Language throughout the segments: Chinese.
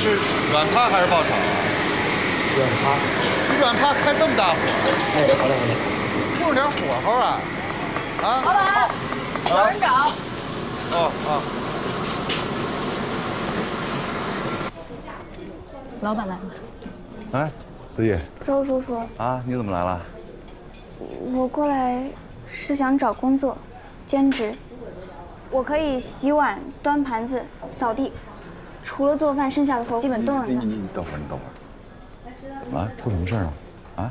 是软趴还是爆炒啊？软趴。软趴开这么大火？哎，好嘞好嘞。控制点火候啊！啊！老板，有人找。哦哦。老板来了。哎，思怡。周叔叔。啊，你怎么来了？我过来是想找工作，兼职。我可以洗碗、端盘子、扫地，除了做饭，剩下的活基本都能干。你等会儿，你等会儿。怎么了？出什么事儿了？啊？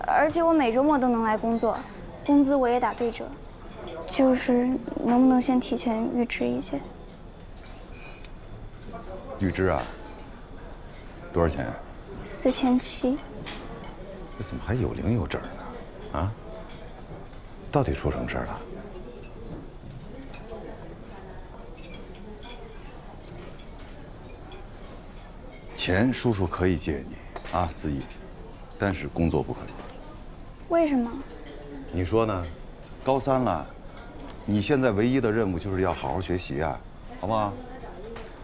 而且我每周末都能来工作，工资我也打对折。就是能不能先提前预支一些？预支啊？多少钱4700。这怎么还有零有整呢？啊？到底出什么事儿了？钱叔叔可以借你啊，思怡，但是工作不可以。为什么？你说呢？高3了，你现在唯一的任务就是要好好学习啊，好不好？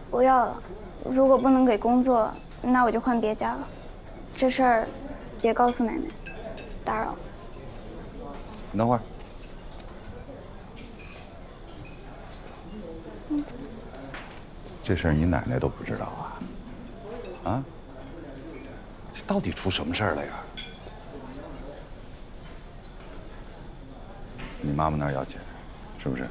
不要了，如果不能给工作，那我就换别家了。这事儿别告诉奶奶，打扰。你等会儿。这事儿你奶奶都不知道啊？啊？这到底出什么事儿了呀？你妈妈那儿要钱，是不是？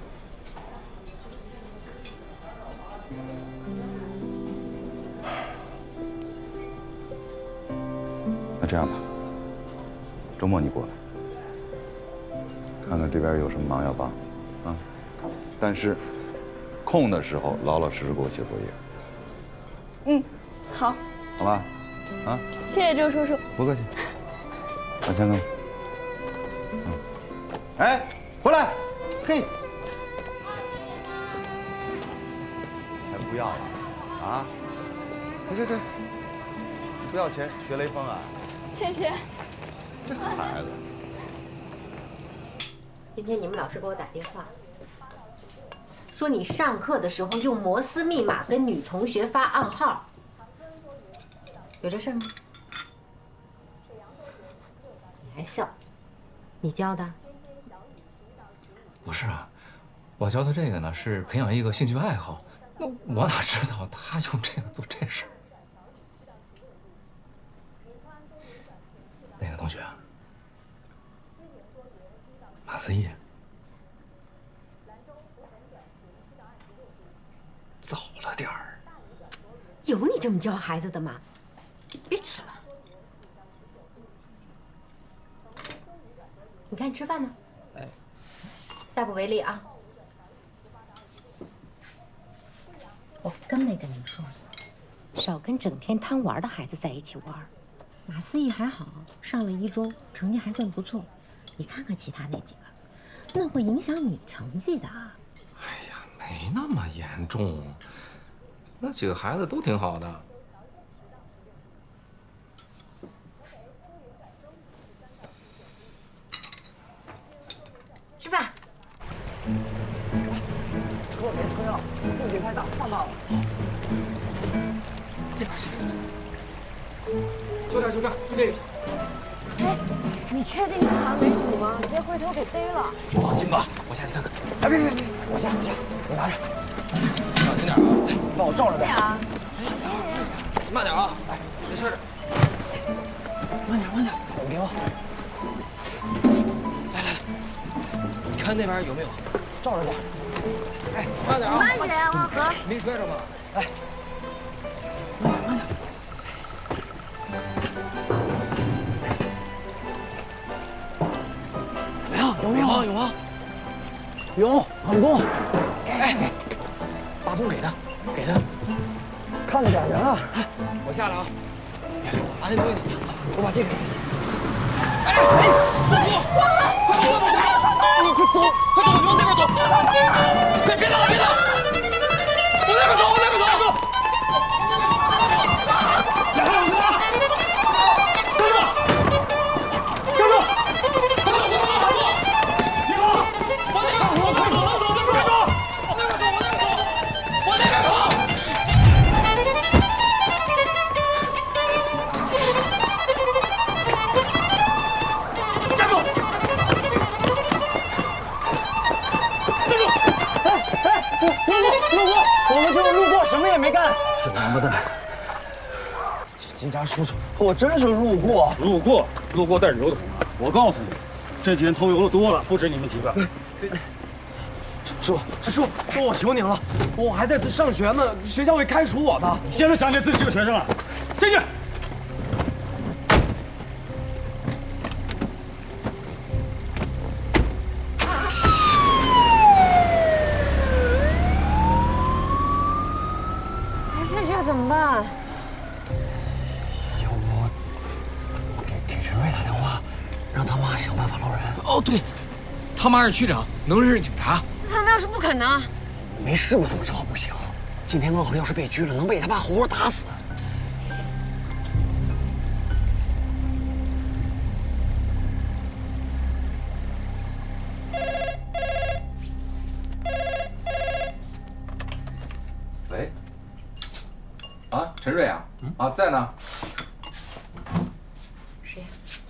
那这样吧，周末你过来，看看这边有什么忙要帮，啊？但是空的时候老老实实给我写作业。嗯，好。好吧，啊？谢谢周叔叔。不客气。把钱给我。哎，回来！嘿，钱不要了啊？对，不要钱学雷锋啊？谢谢。这孩子。今天你们老师给我打电话，说你上课的时候用摩斯密码跟女同学发暗号，有这事儿吗？你还笑？你教的？不是啊，我教他这个呢，是培养一个兴趣爱好。那我哪知道他用这个做这事儿？那个同学，马思义，早了点儿。有你这么教孩子的吗？别吃了。你看吃饭呢？哎。下不为例啊！我跟没跟你们说，少跟整天贪玩的孩子在一起玩。马思义还好，上了1中，成绩还算不错。你看看其他那几个，那会影响你成绩的。哎呀，没那么严重，那几个孩子都挺好的。吃饭。车别推了，动静太大，放大了。这边去。就这，就这个。哎，你确定是茶为主吗？别回头给逮了。你放心吧，我下去看看。哎，别，我下，我拿着。小心点啊！来，帮我照着点。小心点。慢点啊！哎，没事。慢点，手给我。来，你看那边有没有？照着点。哎，慢点啊！慢点，万和。没摔着吧？哎，慢点。怎么样？有没有？有啊。有，很多。哎，大东给他。看着点人啊！我下来啊！把那东西，我把这个。哎，快走！快走！你往那边走！别打！往那边走！两个人啊！站住！别跑！往那边走！快走！往那边走！干！这王八蛋！金家叔叔，我真是路过，路过带着油桶的。我告诉你，这几天偷油的多了，不止你们几个。叔，我求您了，我还在这上学呢，学校会开除我的。你现在想起自己是个学生了？进去。这下怎么办？要不我给陈瑞打电话，让他妈想办法捞人。哦，对，他妈是区长，能认识警察。他们要是不肯呢？没试过怎么知道不行？今天刚好要是被拘了，能被他爸活活打死。喂，啊，陈瑞啊，啊，在呢。谁呀？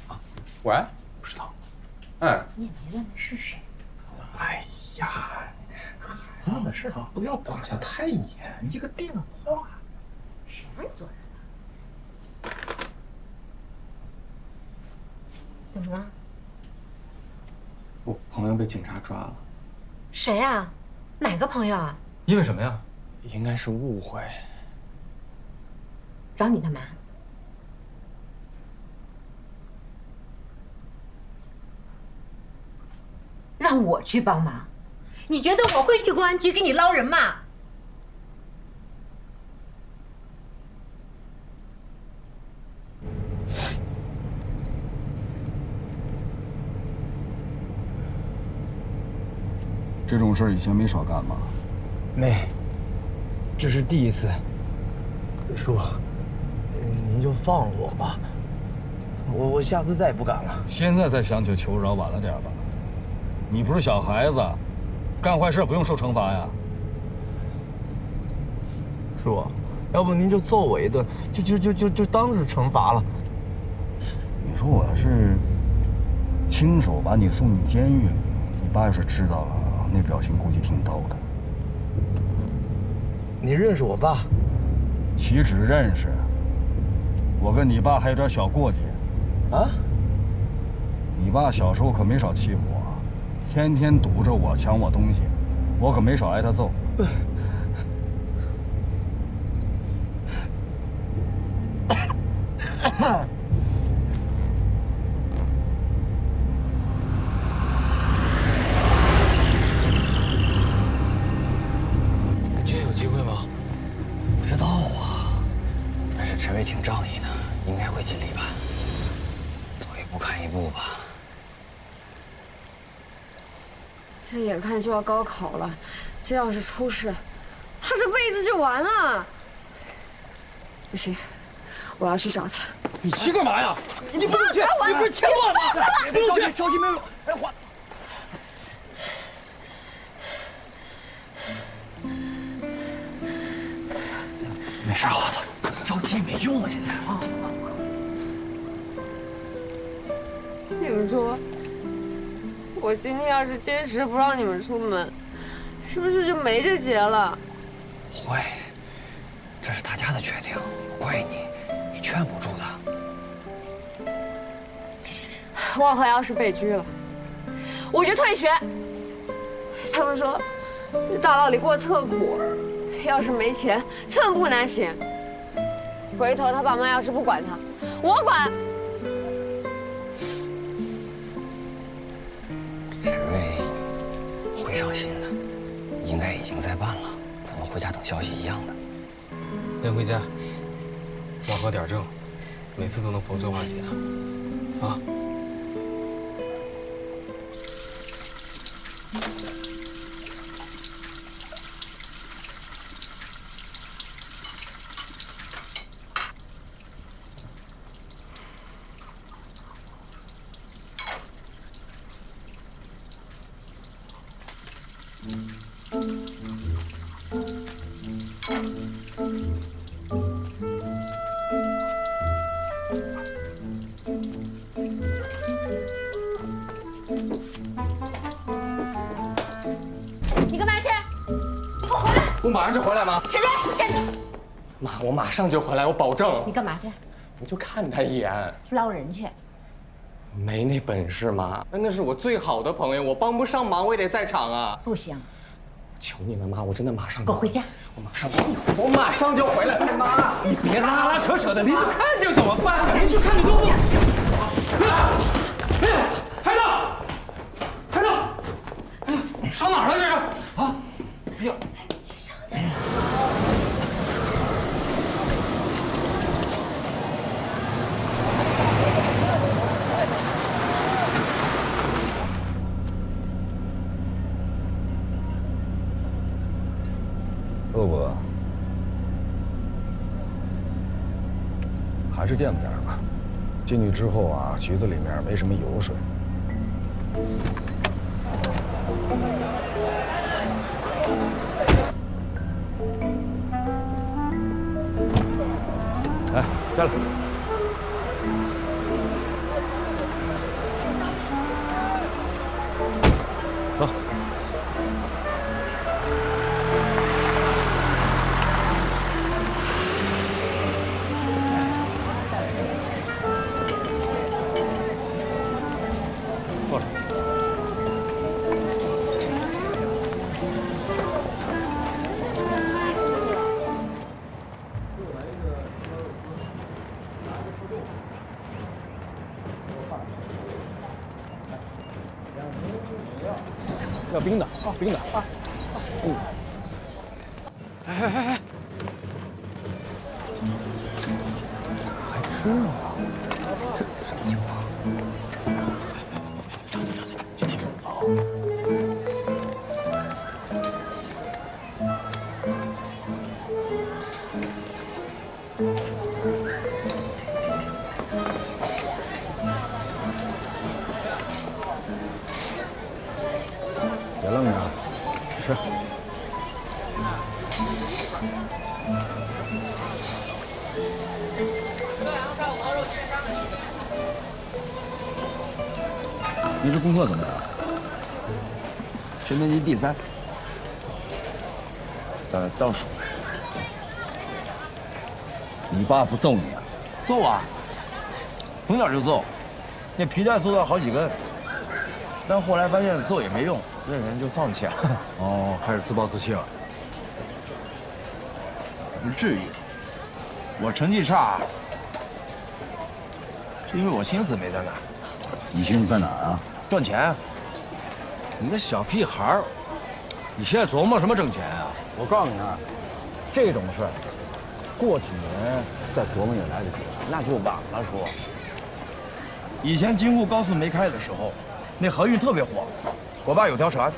啊，喂，不知道。哎，你也没问他是谁。哎呀，孩子的事啊，不要管得太严，一个电话。谁让你做人的？怎么了？我朋友被警察抓了。谁呀？哪个朋友啊？因为什么呀？应该是误会。找你干嘛？让我去帮忙？你觉得我会去公安局给你捞人吗？这种事儿以前没少干吧？没，这是第一次。叔，您就放了我吧，我下次再也不敢了。现在才想起求饶，晚了点吧？你不是小孩子，干坏事不用受惩罚呀。叔，要不您就揍我一顿，就当是惩罚了。你说我要是亲手把你送进监狱里，你爸要是知道了，那表情估计挺逗的。你认识我爸？岂止认识，我跟你爸还有点小过节。啊？你爸小时候可没少欺负我，天天堵着我抢我东西，我可没少挨他揍。今天有机会吗？不知道啊，但是陈瑞挺仗义的，应该会尽力吧。走一步看一步吧。这眼看就要高考了，这要是出事，他这辈子就完了。不行，我要去找他。你去干嘛呀？你不能去，你不是听我的，你不能去，着急没有。哎，华，没事，华子，着急没用啊，现在啊。你们说，我今天要是坚持不让你们出门，是不是就没这节了？会，这是大家的决定，不怪你，你劝不住的。万和要是被拘了，我就退学。他们说，大牢里过特苦，要是没钱，寸步难行。回头他爸妈要是不管他，我管。陈瑞会上心的，应该已经在办了，咱们回家等消息一样的。先回家，往和点正，每次都能逢凶化吉的，啊。你干嘛去？你给我回来！不马上就回来吗？陈瑞，站住！妈，我马上就回来，我保证。你干嘛去？我就看他一眼。捞人去。没那本事，妈。那是我最好的朋友，我帮不上忙，我也得在场啊。不行，求你了，妈，我真的马上给我回家。我马上就回来。妈，你别拉拉扯扯的，邻居看见怎么办？邻居看见都不。哎呀，孩子，孩子，哎呀，上哪儿了这是？啊，哎呀，稍等。饿不饿？还是垫吧点吧。进去之后啊，局子里面没什么油水。来，下来。走。坐着。要冰的啊，冰的啊。嗯。哎哎哎哎，还吃呢？这什么情况？上去，去那边。别愣着，吃。你这功课怎么样？全年级第3，倒数。你爸不揍你啊？揍啊！从小就揍，那皮带揍到好几根。但后来发现揍也没用，这人就放弃了。哦，开始自暴自弃了。不至于，我成绩差，是因为我心思没在那儿。你心思在哪儿啊？赚钱。你个小屁孩儿，你现在琢磨什么挣钱啊？我告诉你啊，这种事儿，过几年再琢磨也来得及。那就晚了说。以前京沪高速没开的时候，那河运特别火，我爸有条船，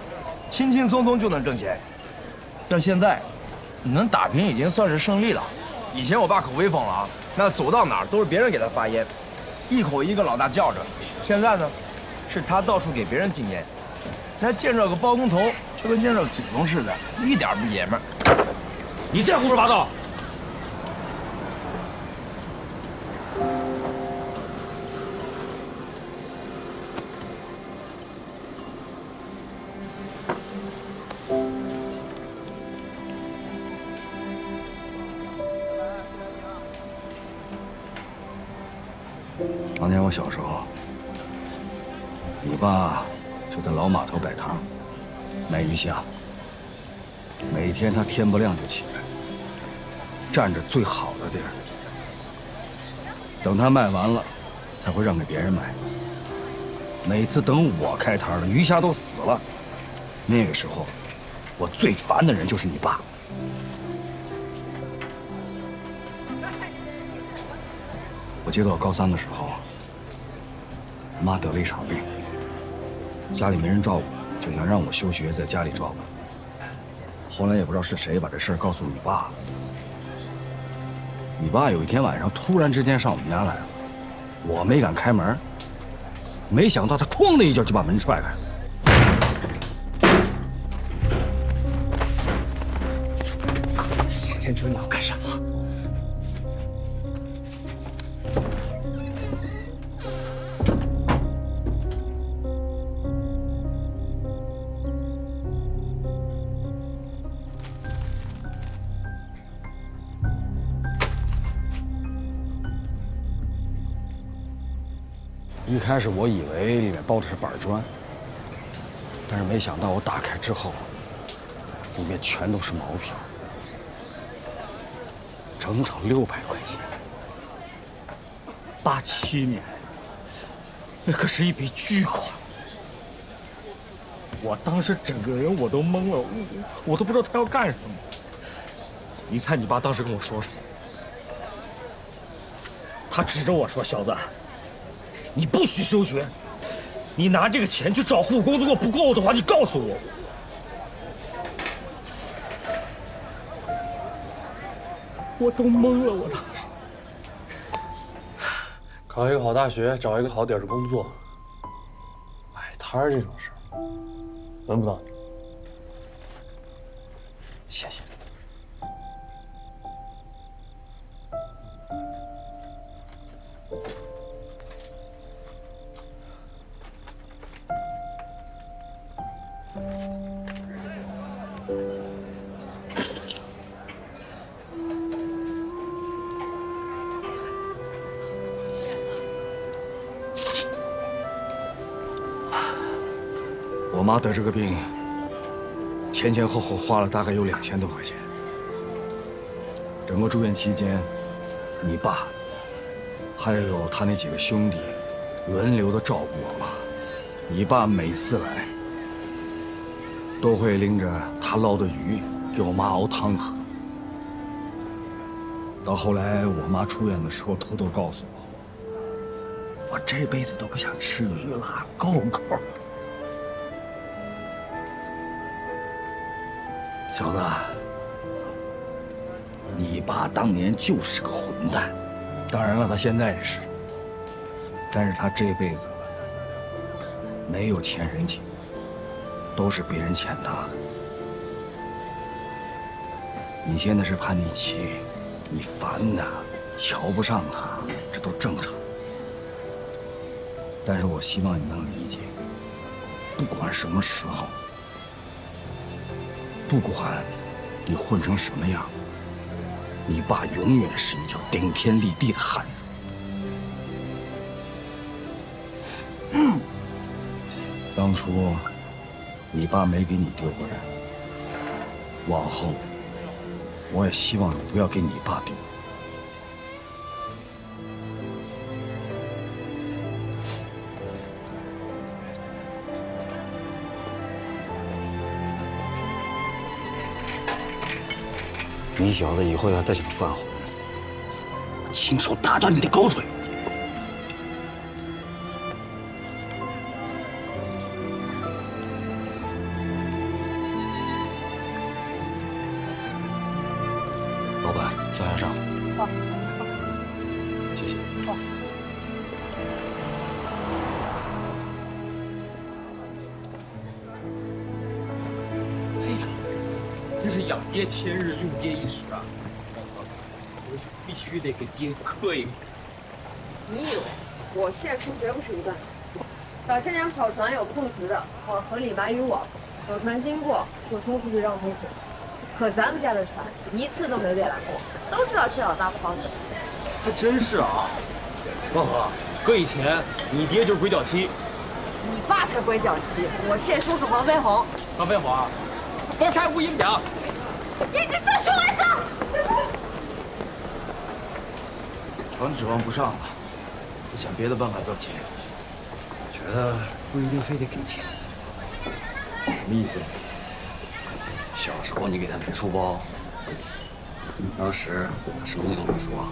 轻轻松松就能挣钱。但现在，能打平已经算是胜利了。以前我爸可威风了啊，那走到哪儿都是别人给他发烟，一口一个老大叫着。现在呢，是他到处给别人敬烟。他见着个包工头，就跟见着祖宗似的，一点不爷们儿。你这胡说八道！当年我小时候，你爸就在老码头摆摊卖鱼虾。每天他天不亮就起来，站着最好的地儿，等他卖完了，才会让给别人买。每次等我开摊了，鱼虾都死了。那个时候，我最烦的人就是你爸。我记得我高3的时候，我妈得了一场病，家里没人照顾，就想让我休学在家里照顾。后来也不知道是谁把这事儿告诉你爸了。你爸有一天晚上突然之间上我们家来了，我没敢开门，没想到他哐的一脚就把门踹开了。天哲，你要干什么？一开始我以为里面包的是板砖，但是没想到我打开之后，里面全都是毛票，整整600块钱。87年，那可是一笔巨款。我当时整个人我都懵了，我都不知道他要干什么。你猜你爸当时跟我说什么？他指着我说：“小子，你不许休学，你拿这个钱去找护工，如果不够的话，你告诉我。”我都懵了，我当时。考一个好大学，找一个好点的工作，摆摊儿这种事儿，轮不到你。谢谢。我妈得这个病，前前后后花了大概有2000多块钱。整个住院期间，你爸还有他那几个兄弟轮流的照顾我妈。你爸每次来，都会拎着他捞的鱼给我妈熬汤喝。到后来我妈出院的时候，偷偷告诉我，我这辈子都不想吃鱼了，够够的。小子，你爸当年就是个混蛋，当然了，他现在也是。但是他这辈子没有欠人情，都是别人欠他的。你现在是叛逆期，你烦他，瞧不上他，这都正常。但是我希望你能理解，不管什么时候。不管你混成什么样，你爸永远是一条顶天立地的汉子。当初你爸没给你丢过人，往后我也希望你不要给你爸丢。你小子以后要再想犯浑，亲手打断你的狗腿！老板，向下上。好。谢谢。好。哎呀，真是养爹千日，用爹一时啊！我必须得给爹磕一个。你以为我谢叔绝不是一段？早些年跑船有碰瓷的，我河里埋渔网，有船经过就冲出去让赔钱。可咱们家的船一次都没被拦过，都知道谢老大不好惹。还真是啊，万和，搁以前你爹就是鬼脚七，你爸才鬼脚七，我谢叔是黄飞鸿。黄飞鸿啊，拨开无影表。你再说我一次！船指望不上了，得想别的办法赚钱。觉得不一定非得给钱。什么意思？小时候你给他买书包，当时他什么没跟我说，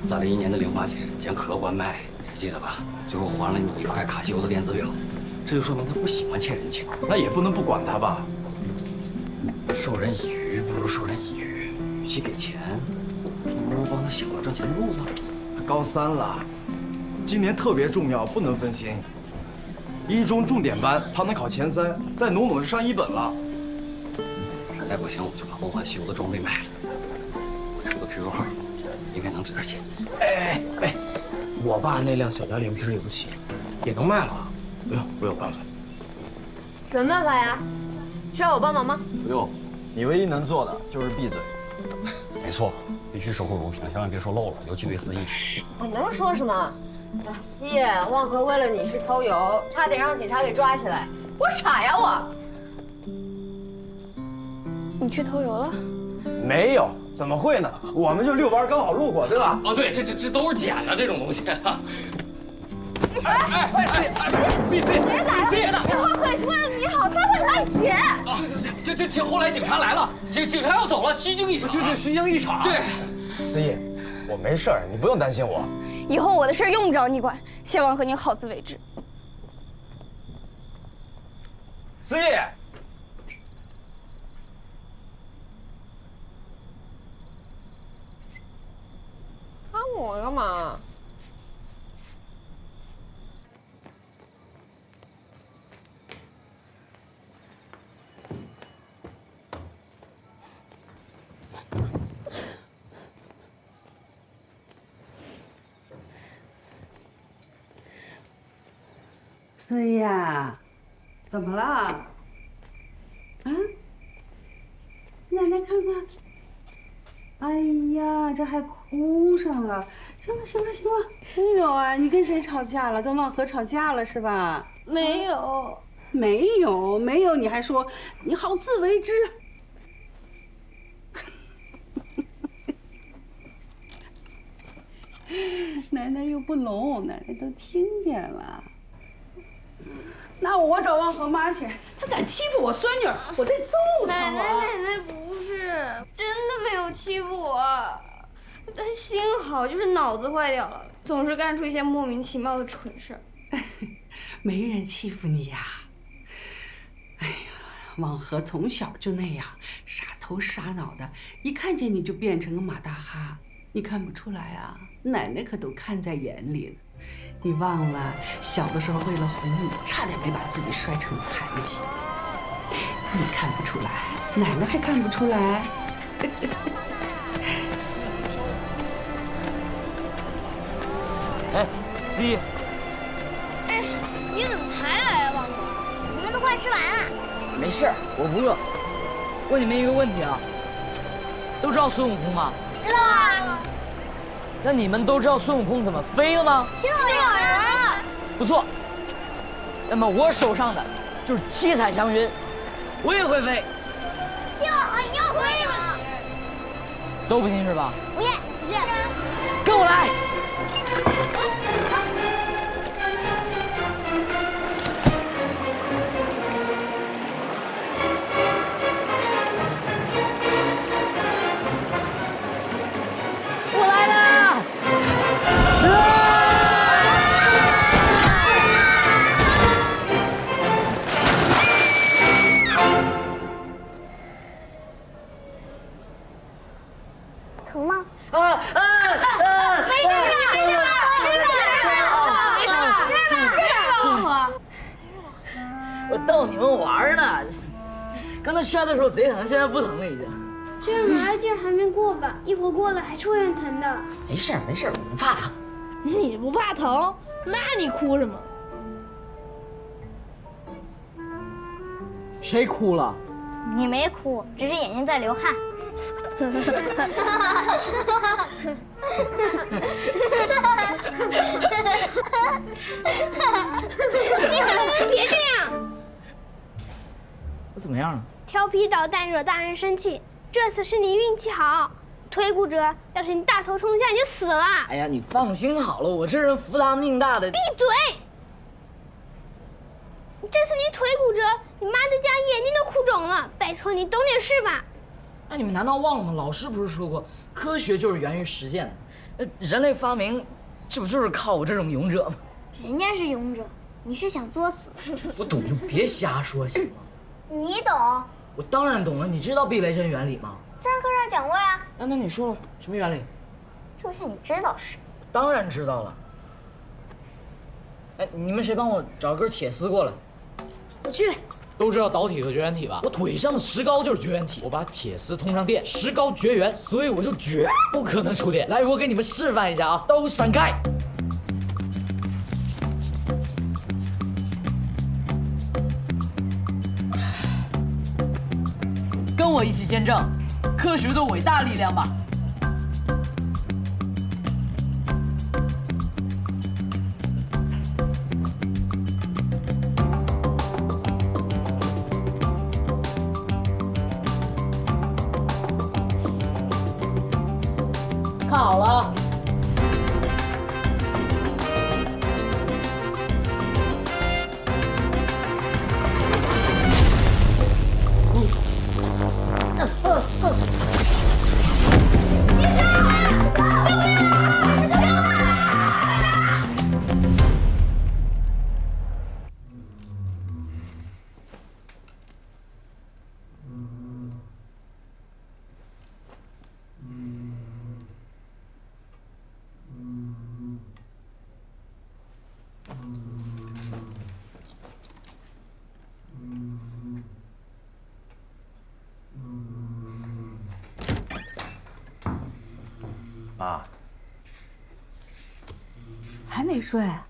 攒了1年的零花钱捡可乐罐卖，你记得吧？最后还了你1块卡西欧的电子表，这就说明他不喜欢欠人情。那也不能不管他吧？授人以鱼不如授人以渔，与其给钱，不如帮他想个赚钱的路子。高3了，今年特别重要，不能分心。一中重点班，他能考前3，再努努就上1本了。实在不行，我就把梦幻西游的装备卖了，出个 QQ 号，应该能值点钱。哎，我爸那辆小家铃皮也不起，也能卖了。不用，我有办法。什么办法呀？需要我帮忙吗？不用，你唯一能做的就是闭嘴。没错，必须守口如瓶，千万别说漏了，尤其对司仪。我能说什么？西野，望河为了你去偷油，差点让警察给抓起来，我傻呀我！你去偷油了？没有，怎么会呢？我们就遛弯，刚好路过，对吧？哦，对，这都是捡的这种东西。别打了！望河是为了你好，他会来写。啊，这后来警察来了，警察要走了，虚惊一场。对，虚惊一场。对，思义，我没事儿，你不用担心我。以后我的事用不着你管，希望和你好自为之。思义，看我干嘛？思怡呀，怎么了？啊？奶奶看看。哎呀，这还哭上了。行了。没有啊，你跟谁吵架了？跟望河吵架了是吧？没有，没有，你还说你好自为之。奶奶又不聋，奶奶都听见了。那我找望河妈去，她敢欺负我孙女，我得揍她！奶奶不是，真的没有欺负我，她心好，就是脑子坏掉了，总是干出一些莫名其妙的蠢事儿。没人欺负你呀。哎呀，望河从小就那样，傻头傻脑的，一看见你就变成个马大哈，你看不出来啊？奶奶可都看在眼里了。你忘了小的时候为了哄你，差点没把自己摔成残疾。你看不出来，奶奶还看不出来。哎，思怡。哎，你怎么才来啊，望河？我们都快吃完了。没事，我不饿。问你们一个问题啊，都知道孙悟空吗？知道啊。那你们都知道孙悟空怎么飞的吗？听懂有人了。不错。那么我手上的就是七彩祥云，我也会飞。希望和你又飞了。都不信是吧？不信，不信。跟我来。疼吗？没事吧？我逗你们玩呢。刚才摔的时候贼疼，现在不疼了已经。这麻药劲还没过吧？一会儿过了还是会很疼的。没事，我不怕疼。你不怕疼？那你哭什么？谁哭了？你没哭，只是眼睛在流汗。你别这样！我怎么样了？调皮捣蛋惹大人生气，这次是你运气好。腿骨折，要是你大头冲下你就死了。哎呀，你放心好了，我这人福大命大的。闭嘴！这次你腿骨折，你妈在家眼睛都哭肿了。拜托你懂点事吧。那你们难道忘了吗？老师不是说过，科学就是源于实践的。人类发明，这不就是靠我这种勇者吗？人家是勇者，你是想作死。我懂就别瞎说行吗？你懂？我当然懂了。你知道避雷针原理吗？自然课上讲过呀。那你说了什么原理？就像你知道似的。当然知道了。哎，你们谁帮我找根铁丝过来？我去。都知道导体和绝缘体吧？我腿上的石膏就是绝缘体，我把铁丝通上电，石膏绝缘，所以我就绝不可能触电。来，我给你们示范一下啊，都闪开。跟我一起见证科学的伟大力量吧。看好了啊！妈，还没睡？哎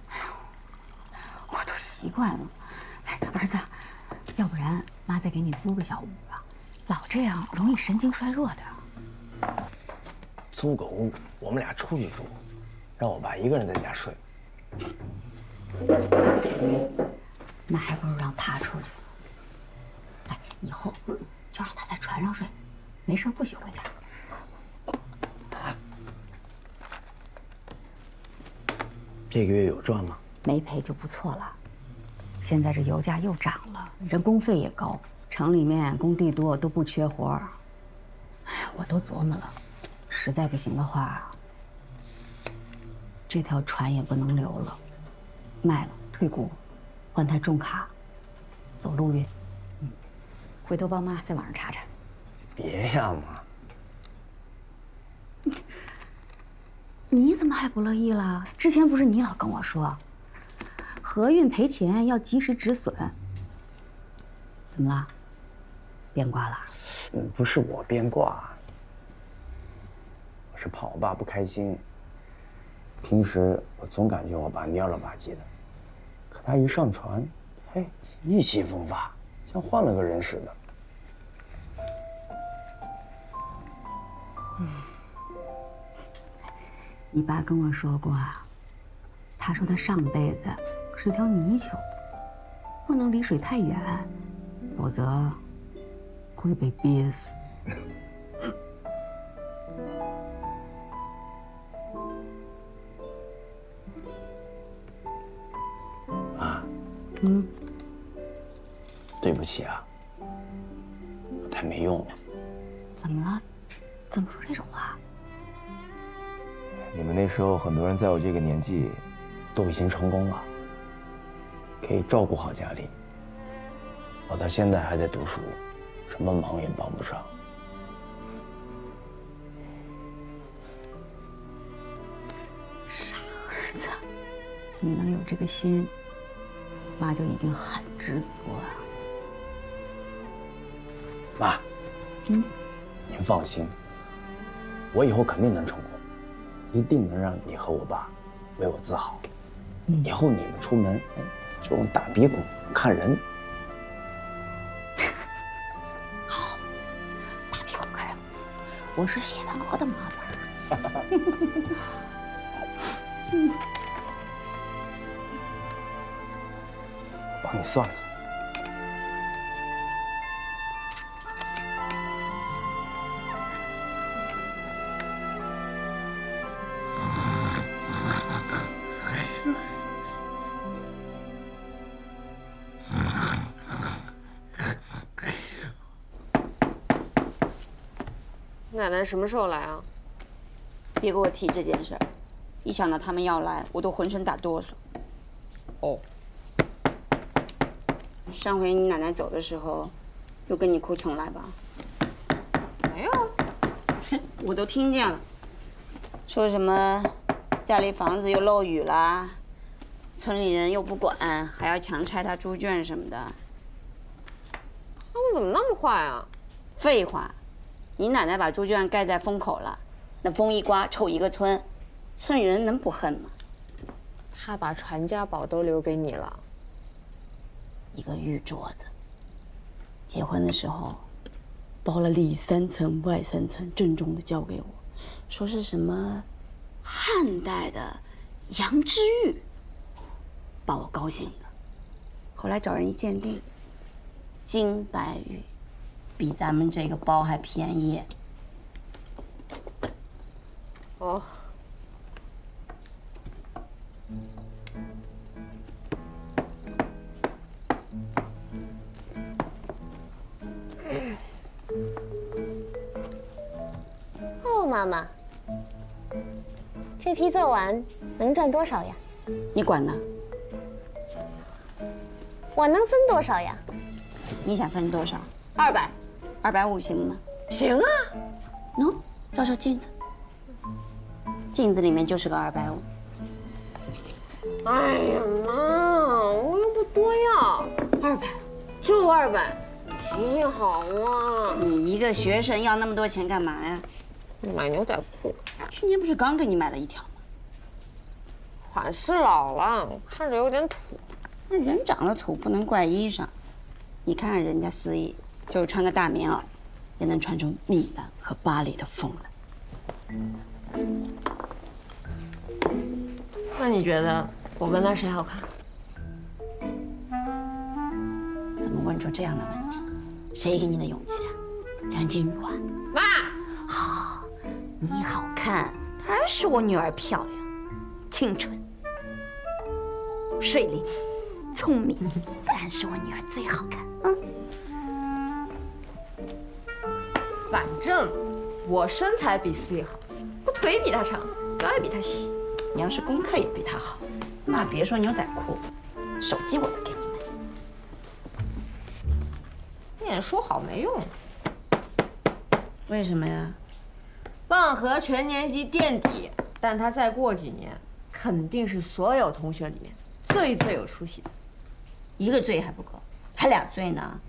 呦，我都习惯了。哎，儿子，要不然妈再给你租个小屋吧，老这样容易神经衰弱的。租个屋，我们俩出去住，让我爸一个人在家睡。那还不如让他出去。哎，以后就让他在船上睡，没事不许回家。这个月有赚吗？没赔就不错了。现在这油价又涨了，人工费也高，城里面工地多，都不缺活儿。哎呀，我都琢磨了，实在不行的话，这条船也不能留了，卖了退股，换台重卡，走陆运。回头帮妈在网上查查。别呀，妈。你怎么还不乐意了？之前不是你老跟我说，河运赔钱要及时止损。怎么了？变卦了？不是我变卦，我是怕我爸不开心。平时我总感觉我爸蔫了吧唧的，可他一上船，嘿，意气风发，像换了个人似的。你爸跟我说过啊，他说他上辈子是条泥鳅，不能离水太远，否则会被憋死。妈，对不起啊，我太没用了。怎么了？怎么说这种话？你们那时候很多人在我这个年纪，都已经成功了，可以照顾好家里。我到现在还在读书，什么忙也帮不上。傻儿子，你能有这个心，妈就已经很知足了。妈，您放心，我以后肯定能成功。一定能让你和我爸为我自豪。以后你们出门就用大鼻孔看人。好，大鼻孔看人，我是谢大鹅的妈妈。我帮你算算。奶奶什么时候来啊？别给我提这件事儿，一想到他们要来，我都浑身打哆嗦。哦。上回你奶奶走的时候，又跟你哭穷来吧？没有，我都听见了，说什么家里房子又漏雨啦，村里人又不管，还要强拆他猪圈什么的。他们怎么那么坏啊？废话。你奶奶把猪圈盖在风口了，那风一刮臭一个村，村里人能不恨吗？他把传家宝都留给你了，一个玉镯子。结婚的时候，包了里3层外3层，郑重的交给我，说是什么汉代的羊脂玉，把我高兴的。后来找人一鉴定，金白玉。比咱们这个包还便宜。哦。哦，妈妈，这题做完能赚多少呀？你管呢？我能分多少呀？你想分多少200，250行吗？行啊。喏，照照镜子，镜子里面就是个250。哎呀妈，我又不多要，200，就200，脾气好啊！你一个学生要那么多钱干嘛呀？买牛仔裤。去年不是刚给你买了1条吗？款式老了，看着有点土。那人长得土不能怪衣裳，你看看人家思义，就是穿个大棉袄，也能穿出米兰和巴黎的风来。那你觉得我跟他谁好看？怎么问出这样的问题？谁给你的勇气啊？梁静茹啊？妈，好，你好看，当然是我女儿漂亮，清纯、水灵、聪明，当然是我女儿最好看。反正我身材比思怡好，我腿比她长，腰也比她细。你要是功课也比她好，那别说牛仔裤，手机我都给你买。念书好没用。为什么呀？万和全年级垫底，但他再过几年，肯定是所有同学里面最有出息的。一个最还不够，还俩最呢。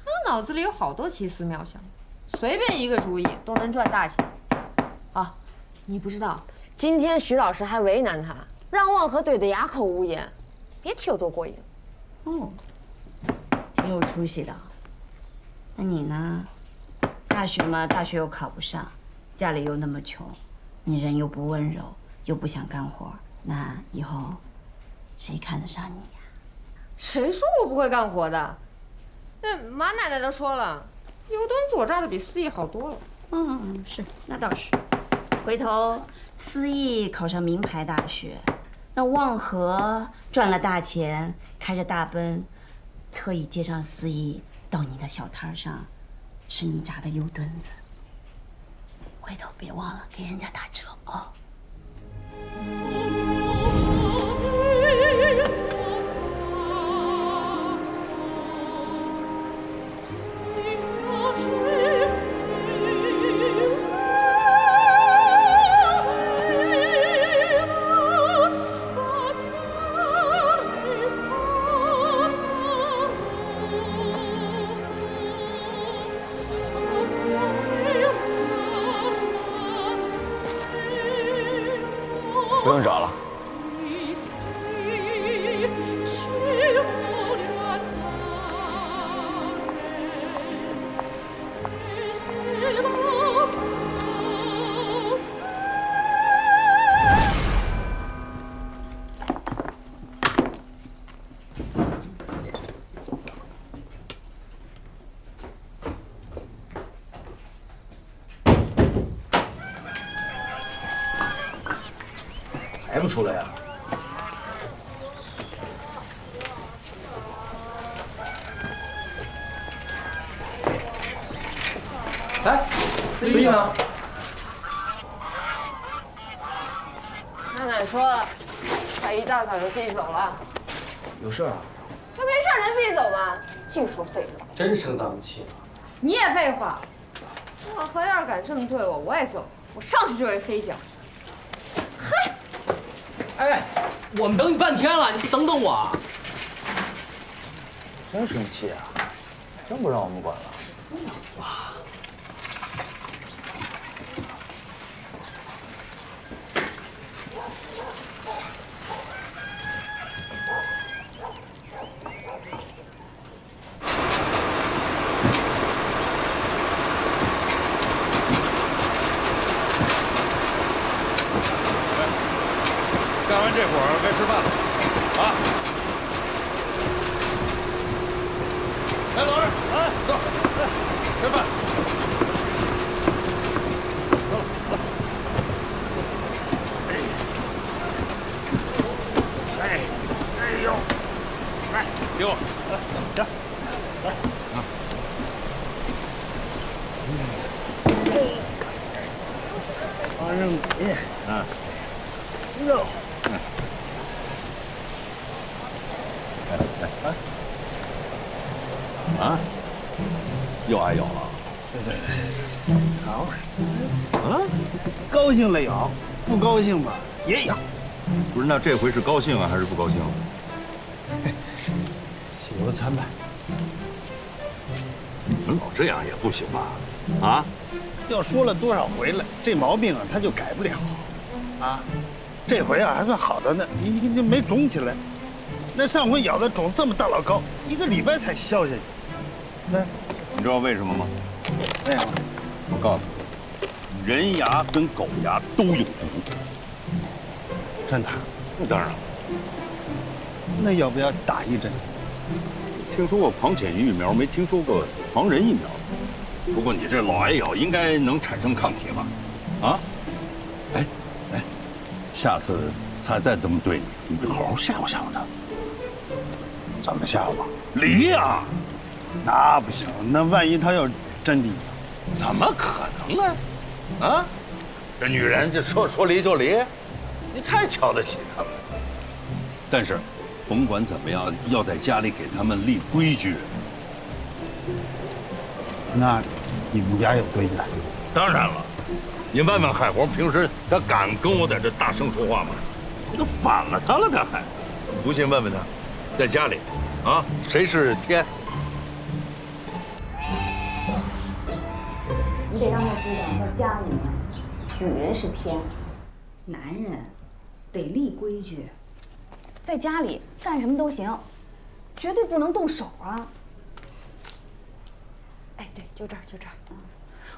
他脑子里有好多奇思妙想，随便一个主意都能赚大钱。啊，你不知道，今天徐老师还为难他，让万和怼得哑口无言，别提有多过瘾。哦，挺有出息的。那你呢？大学嘛，大学又考不上，家里又那么穷，你人又不温柔，又不想干活，那以后谁看得上你呀？谁说我不会干活的？那马奶奶都说了，油墩子我炸的比思怡好多了。是，那倒是。回头思义考上名牌大学，那望和赚了大钱，开着大奔，特意接上思义到你的小摊上，吃你炸的油墩子。回头别忘了给人家打折哦。不用找了。还不出来呀？哎，思怡呢？奶奶说，他一大早就自己走了。有事啊？那没事能自己走吗？净说废话。真生咱们气了。你也废话。我和要是敢这么对我，我也走，我上去就会飞脚。嗨。哎，我们等你半天了，你不等等我啊？真生气啊！真不让我们管了。哇！干完这会儿该吃饭了，啊！来，老二，啊，走。吃饭。哎呦，来，给我，行，来啊。花生米，啊，肉。来，啊，又挨咬了。对，好。啊，高兴了咬，不高兴吧也咬。不是，那这回是高兴啊，还是不高兴？喜忧参半。你们老这样也不行吧？啊？要说了多少回了，这毛病啊他就改不了。啊，这回啊还算好的呢，你没肿起来。那上回咬的肿这么大老高，1个礼拜才消下去。那你知道为什么吗？为什么？我告诉你，人牙跟狗牙都有毒。真的？那当然了。那要不要打一针？听说过狂犬疫苗，没听说过狂人疫苗。不过你这老挨咬，应该能产生抗体吧？啊？哎，下次他再这么对你，你好好吓唬吓唬他。怎么吓唬？离呀！那不行，那万一他要真离，怎么可能呢？啊？这女人这说离就离，你太瞧得起他们了。但是，甭管怎么样，要在家里给他们立规矩。那你们家有规矩？当然了，你问问海红，平时他敢跟我在这大声说话吗？我都反了他了，他还不信问问他，在家里，啊，谁是天？你得让他知道，在家里面，女人是天，男人得立规矩，在家里干什么都行，绝对不能动手啊！哎，对，就这儿。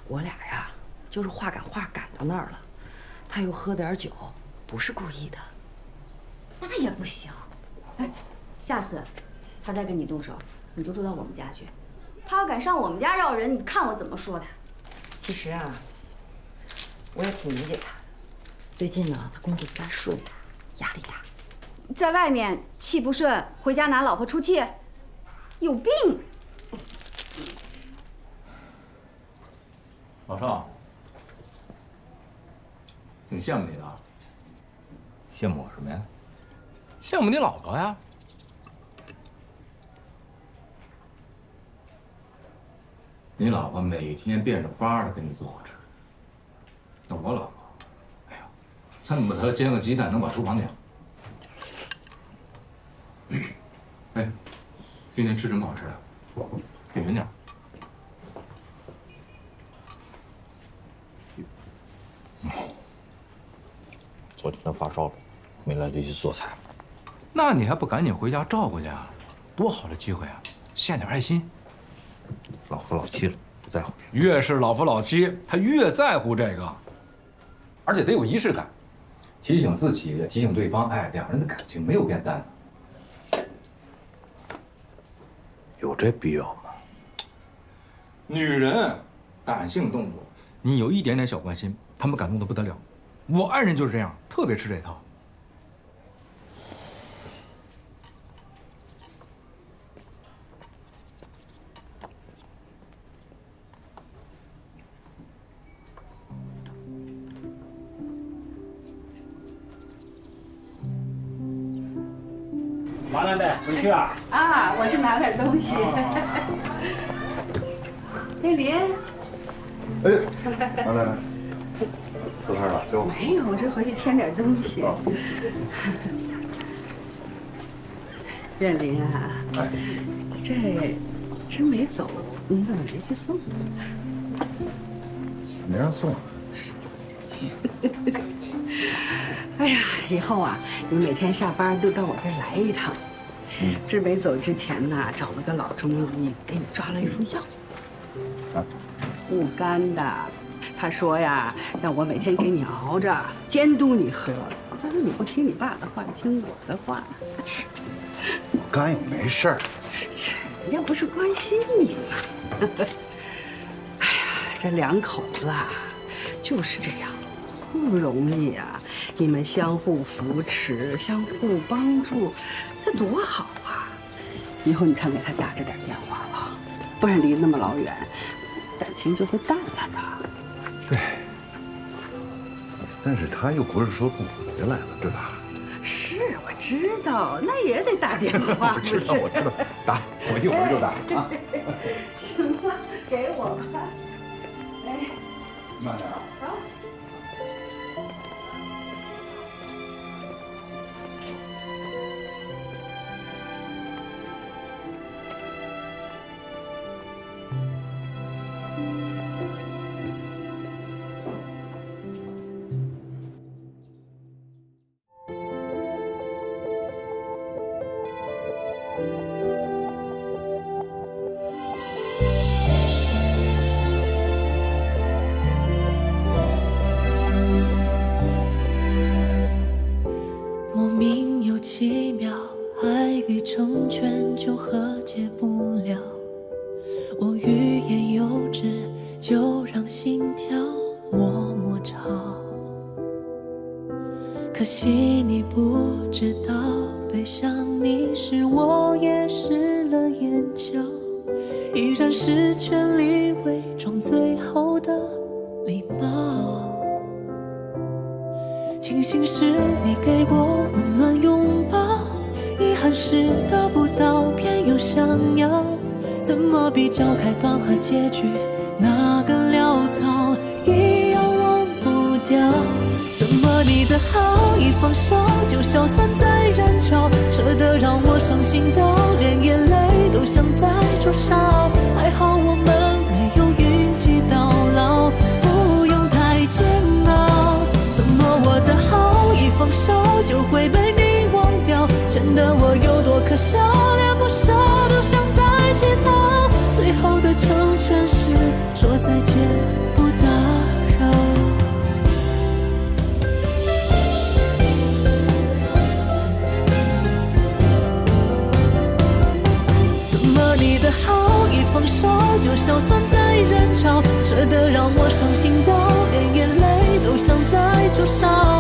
我俩呀，就是话赶话赶到那儿了，他又喝点酒，不是故意的。那也不行。哎，下次他再跟你动手，你就住到我们家去。他要敢上我们家绕人，你看我怎么说他。其实啊，我也挺理解他的。最近呢，他工作不大顺，压力大。在外面气不顺，回家拿老婆出气，有病！老邵，挺羡慕你的。羡慕我什么呀？羡慕你老婆呀。你老婆每天变着法儿的给你做好吃。那我老婆，哎呀，恨不得煎个鸡蛋能把厨房点。哎，今天吃什么好吃的？点远点。昨天他发烧了，没来得及做菜。那你还不赶紧回家照顾去啊？多好的机会啊！献点爱心。老夫老妻了，不在乎这个。越是老夫老妻，他越在乎这个，而且得有仪式感，提醒自己，也提醒对方。哎，两人的感情没有变淡。有这必要吗？女人，感性动物，你有一点点小关心，她们感动得不得了。我爱人就是这样，特别吃这套。王奶奶回去啊？啊，我去拿点东西。叶林。哎，王奶奶。出事了，给我。没有，我是回去添点东西。苑林啊，这芝梅走，你怎么没去送送？没让送。哎呀，以后啊，你每天下班都到我这儿来一趟。芝梅走之前呢，找了个老中医给你抓了一副药，护肝的。他说呀，让我每天给你熬着，监督你喝。他说你不听你爸的话，听我的话。我肝又没事儿。这要不是关心你嘛。这两口子啊，就是这样，不容易呀。你们相互扶持，相互帮助，这多好啊！以后你常给他打着点电话啊，不然离那么老远，感情就会淡了的。对，但是他又不是说不回来了，对吧？是，我知道，那也得打电话。我知道，我知道，打，我一会儿就打啊。行了，给我吧。哎，慢点啊。好。莫名又奇妙，爱与成全就和解不了。我欲言又止，就让心跳默默吵。可惜你不知道，悲伤你时我也湿了眼角，依然是全力伪装最后的礼貌。庆幸是你给过温暖拥抱，遗憾是得不到，偏又想要。怎么比较开端和结局，哪个潦草，一样忘不掉。怎么你的好一放手就消散在人潮，舍得让我伤心到连眼泪都想再灼烧。还好我们没有运气到老，不用太煎熬。怎么我的好一放手就会被你忘掉，显得我有多可笑，连不舍都想再乞讨。最后的成全是说再见不打扰。怎么你的好一放手就消散在人潮，舍得让我伤心到连眼泪都想再灼烧。